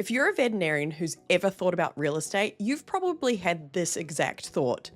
If you're a veterinarian who's ever thought about real estate, you've probably had this exact thought.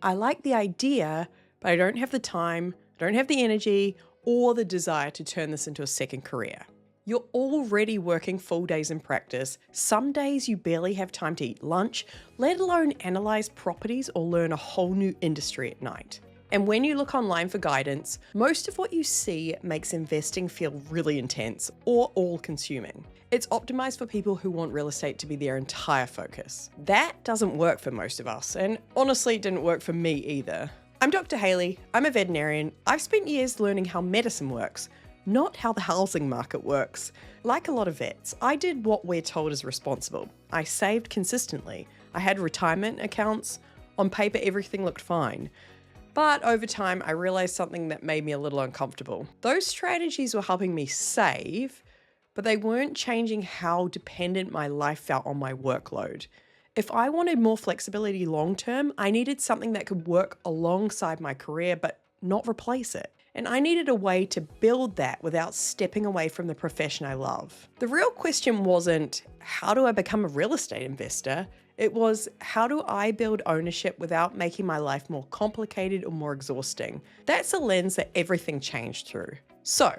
I like the idea, but I don't have the time, I don't have the energy, or the desire to turn this into a second career. You're already working full days in practice. Some days you barely have time to eat lunch, let alone analyze properties or learn a whole new industry at night. And when you look online for guidance, most of what you see makes investing feel really intense or all-consuming. It's optimized for people who want real estate to be their entire focus. That doesn't work for most of us, and honestly didn't work for me either. I'm Dr. Haley, I'm a veterinarian. I've spent years learning how medicine works, not how the housing market works. Like a lot of vets, I did what we're told is responsible. I saved consistently. I had retirement accounts. On paper, everything looked fine. But over time, I realized something that made me a little uncomfortable. Those strategies were helping me save, but they weren't changing how dependent my life felt on my workload. If I wanted more flexibility long-term, I needed something that could work alongside my career, but not replace it. And I needed a way to build that without stepping away from the profession I love. The real question wasn't, how do I become a real estate investor? It was, how do I build ownership without making my life more complicated or more exhausting? That's the lens that everything changed through. So,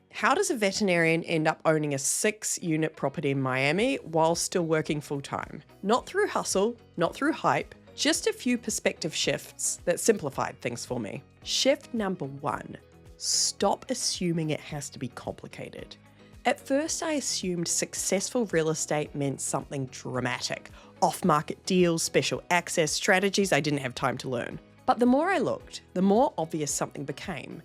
how does a veterinarian end up owning a 6-unit property in Miami while still working full-time? Not through hustle, not through hype, just a few perspective shifts that simplified things for me. Shift number 1, stop assuming it has to be complicated. At first, I assumed successful real estate meant something dramatic. Off-market deals, special access strategies I didn't have time to learn. But the more I looked, the more obvious something became.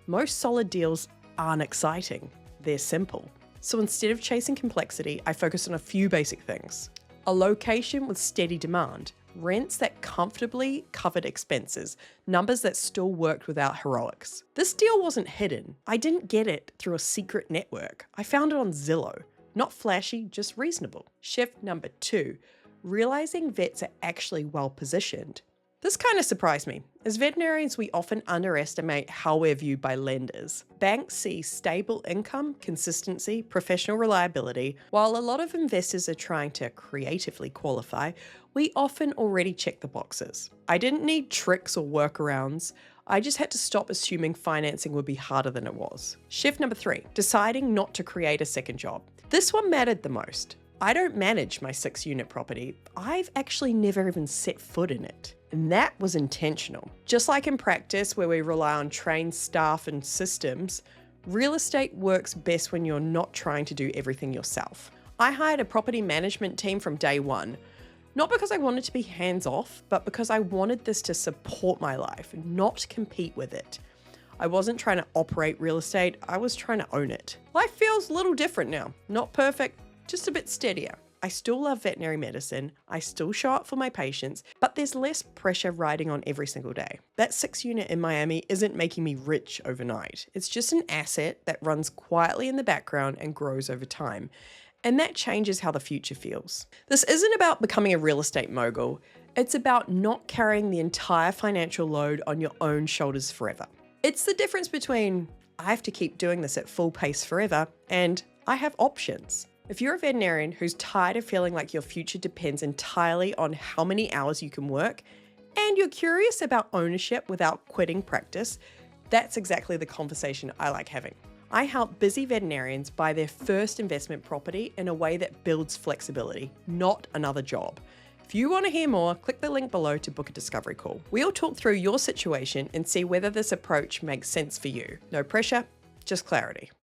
Most solid deals aren't exciting, they're simple. So instead of chasing complexity, I focused on a few basic things. A location with steady demand, rents that comfortably covered expenses, numbers that still worked without heroics. This deal wasn't hidden. I didn't get it through a secret network. I found it on Zillow. Not flashy, just reasonable. Shift number 2, realizing vets are actually well positioned. This kind of surprised me. As veterinarians, we often underestimate how we're viewed by lenders. Banks see stable income, consistency, professional reliability. While a lot of investors are trying to creatively qualify, we often already check the boxes. I didn't need tricks or workarounds. I just had to stop assuming financing would be harder than it was. Shift number 3, deciding not to create a second job. This one mattered the most. I don't manage my 6-unit property. I've actually never even set foot in it. And that was intentional. Just like in practice where we rely on trained staff and systems, real estate works best when you're not trying to do everything yourself. I hired a property management team from day one, not because I wanted to be hands-off, but because I wanted this to support my life, not compete with it. I wasn't trying to operate real estate, I was trying to own it. Life feels a little different now. Not perfect, just a bit steadier. I still love veterinary medicine, I still show up for my patients, but there's less pressure riding on every single day. That 6-unit in Miami isn't making me rich overnight. It's just an asset that runs quietly in the background and grows over time. And that changes how the future feels. This isn't about becoming a real estate mogul. It's about not carrying the entire financial load on your own shoulders forever. It's the difference between, I have to keep doing this at full pace forever, and I have options. If you're a veterinarian who's tired of feeling like your future depends entirely on how many hours you can work, and you're curious about ownership without quitting practice, that's exactly the conversation I like having. I help busy veterinarians buy their first investment property in a way that builds flexibility, not another job. If you want to hear more, click the link below to book a discovery call. We'll talk through your situation and see whether this approach makes sense for you. No pressure, just clarity.